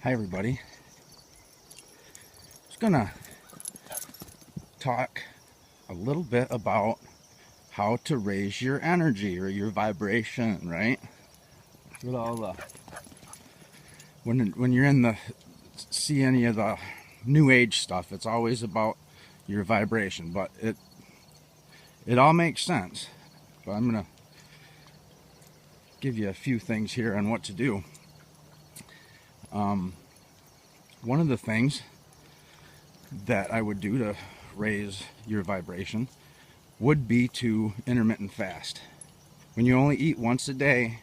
Hi everybody. Just gonna talk a little bit about how to raise your energy or your vibration, right? With all the when you're in the see any of the new age stuff, it's always about your vibration, but it all makes sense. But I'm gonna give you a few things here on what to do. One of the things that I would do to raise your vibration would be to intermittent fast. When you only eat once a day,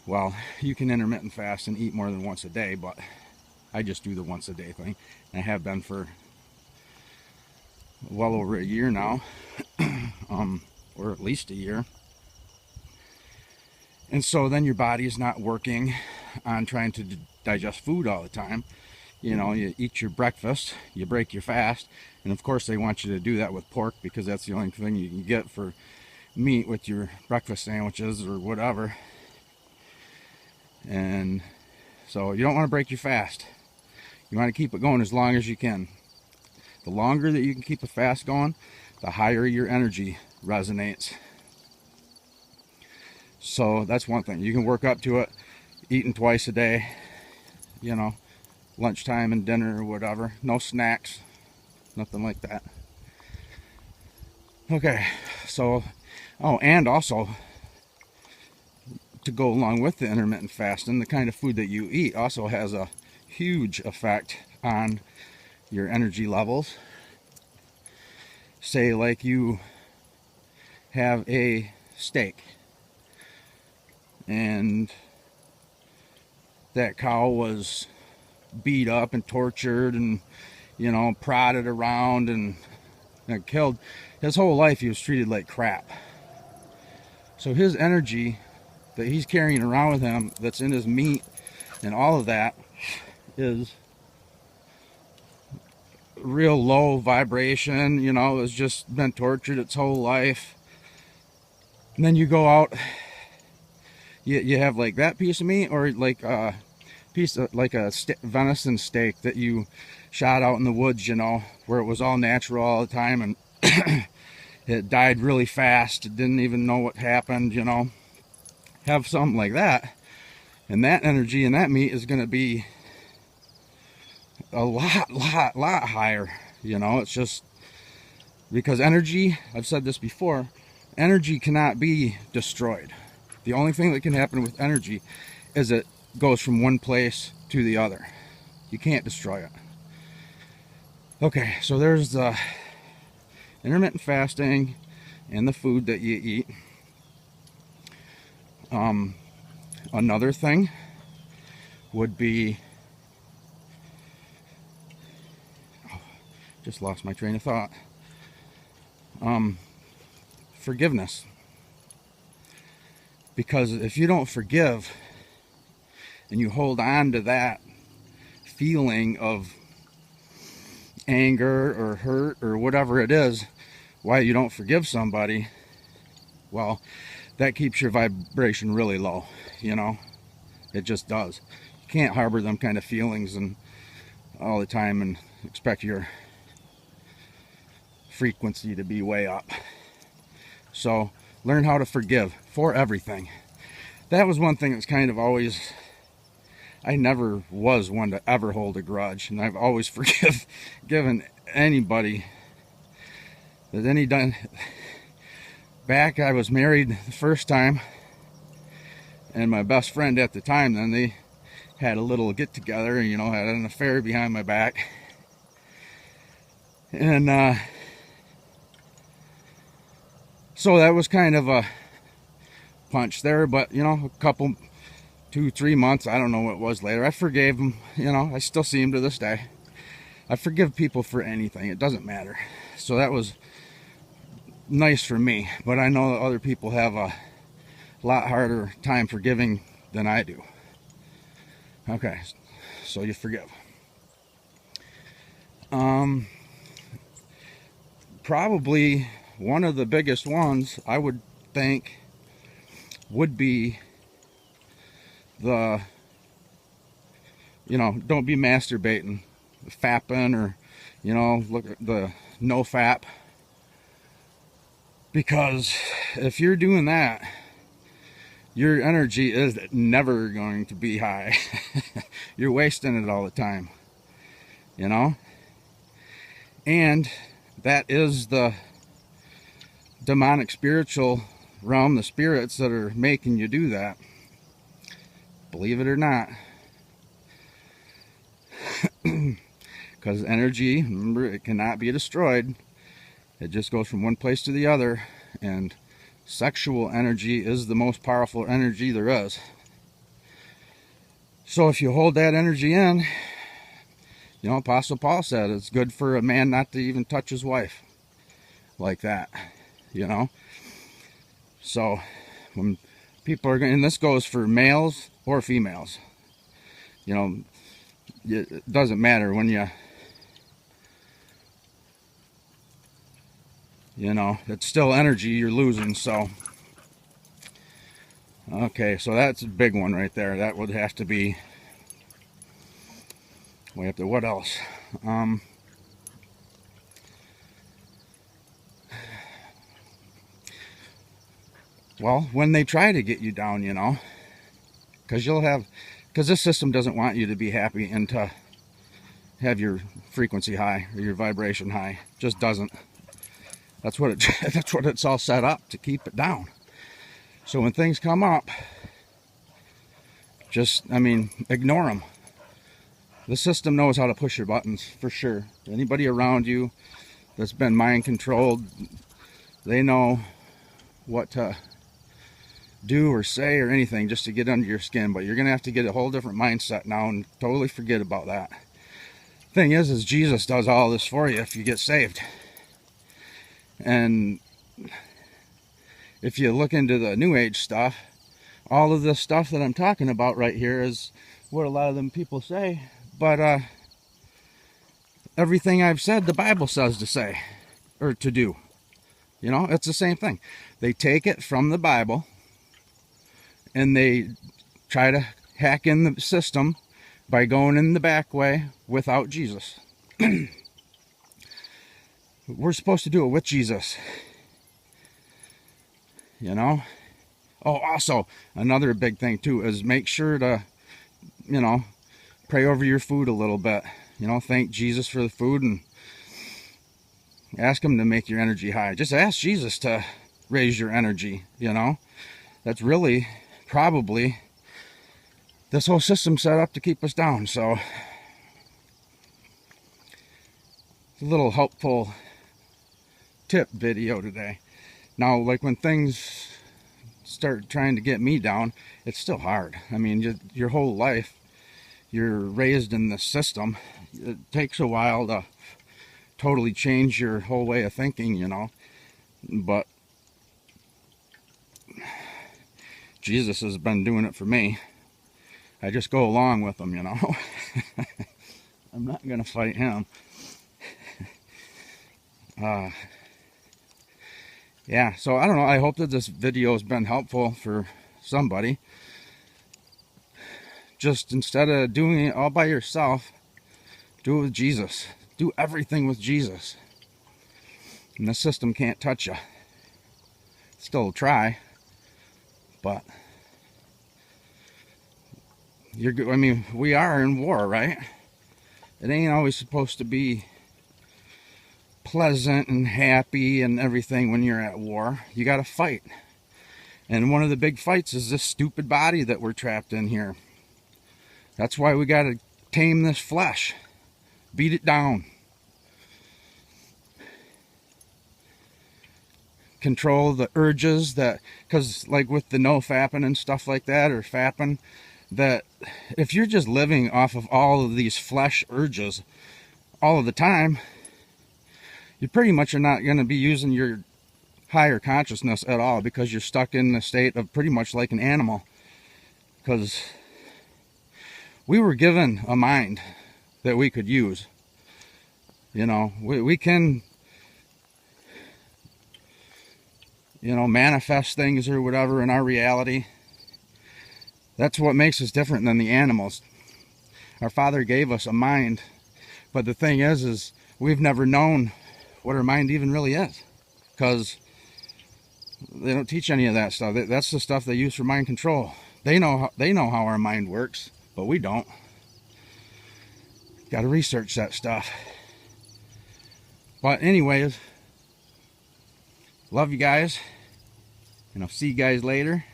well, you can intermittent fast and eat more than once a day, but I just do the once a day thing. I have been for well over a year now, or at least a year. And so then your body is not working on trying to digest food all the time. You know, you eat your breakfast, you break your fast, and of course they want you to do that with pork because that's the only thing you can get for meat with your breakfast sandwiches or whatever. And so you don't want to break your fast. You want to keep it going as long as you can. The longer that you can keep a fast going, the higher your energy resonates. So that's one thing. You can work up to it, eating twice a day, you know, lunchtime and dinner or whatever. No snacks, nothing like that. Okay, so, oh, and also to go along with the intermittent fasting, the kind of food that you eat also has a huge effect on your energy levels. Say like you have a steak and that cow was beat up and tortured and, you know, prodded around and killed. His whole life he was treated like crap. So his energy that he's carrying around with him, that's in his meat and all of that, is real low vibration. You know, it's just been tortured its whole life. And then you go out, you have like that piece of meat, or like a piece of like a venison steak that you shot out in the woods, you know, where it was all natural all the time, and it died really fast. It didn't even know what happened, you know. Have something like that, and that energy in that meat is going to be a lot higher. You know, it's just because energy, I've said this before, energy cannot be destroyed. The only thing that can happen with energy is it goes from one place to the other. You can't destroy it. Okay, so there's the intermittent fasting and the food that you eat. Another thing would be, just lost my train of thought. Forgiveness. Because if you don't forgive and you hold on to that feeling of anger or hurt or whatever it is, why you don't forgive somebody, well, that keeps your vibration really low, you know. It just does. You can't harbor them kind of feelings and all the time and expect your frequency to be way up. So learn how to forgive for everything. That was one thing that's kind of always, I never was one to ever hold a grudge, and I've always forgiven anybody that any done. Back, I was married the first time, and my best friend at the time, then they had a little get together, you know, had an affair behind my back. And so that was kind of a punch there, but you know, a couple, 2-3 months, I don't know what it was later, I forgave him. You know, I still see him to this day. I forgive people for anything, it doesn't matter. So that was nice for me, but I know that other people have a lot harder time forgiving than I do. Okay, so you forgive. Probably one of the biggest ones I would think would be the you know, don't be masturbating, fapping, or, you know, look at the no fap. Because if you're doing that, your energy is never going to be high. You're wasting it all the time, you know? And that is the demonic spiritual realm, the spirits that are making you do that. Believe it or not. Because energy, remember, it cannot be destroyed. It just goes from one place to the other. And sexual energy is the most powerful energy there is. So if you hold that energy in, you know, Apostle Paul said it's good for a man not to even touch his wife like that, you know. So when people are going, and this goes for males or females, you know, it doesn't matter when you know, it's still energy you're losing. So okay, so that's a big one right there. That would have to be, we have to, what else? Well, when they try to get you down, you know, because this system doesn't want you to be happy and to have your frequency high or your vibration high. Just doesn't. That's what that's what it's all set up to, keep it down. So when things come up, just, I mean, ignore them. The system knows how to push your buttons for sure. Anybody around you that's been mind controlled, they know what to do or say or anything just to get under your skin. But you're gonna have to get a whole different mindset now and totally forget about that. Thing is Jesus does all this for you if you get saved. And if you look into the New Age stuff, all of this stuff that I'm talking about right here is what a lot of them people say. But everything I've said, the Bible says to say or to do. You know, it's the same thing. They take it from the Bible and they try to hack in the system by going in the back way without Jesus. We're supposed to do it with Jesus. You know? Oh, also, another big thing too is make sure to, you know, pray over your food a little bit. You know, thank Jesus for the food and ask him to make your energy high. Just ask Jesus to raise your energy, you know? That's really probably this whole system set up to keep us down. So it's a little helpful tip video today. Now, like when things start trying to get me down, it's still hard. I mean, your whole life you're raised in this system. It takes a while to totally change your whole way of thinking, you know. But Jesus has been doing it for me. I just go along with him, you know. I'm not gonna fight him. Yeah, so I don't know. I hope that this video has been helpful for somebody. Just instead of doing it all by yourself, do it with Jesus. Do everything with Jesus. And the system can't touch you. Still try, but I mean, we are in war, right? It ain't always supposed to be pleasant and happy and everything when you're at war. You got to fight. And one of the big fights is this stupid body that we're trapped in here. That's why we got to tame this flesh. Beat it down. Control the urges that, because like with the no fapping and stuff like that, or fapping, that if you're just living off of all of these flesh urges all of the time, you pretty much are not going to be using your higher consciousness at all, because you're stuck in the state of pretty much like an animal. Because we were given a mind that we could use. You know, we can, you know, manifest things or whatever in our reality. That's what makes us different than the animals. Our Father gave us a mind, but the thing is we've never known what our mind even really is, because they don't teach any of that stuff. That's the stuff they use for mind control. They know how our mind works, but we don't. Got to research that stuff. But anyways, love you guys, and I'll see you guys later.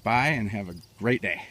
Bye, and have a great day.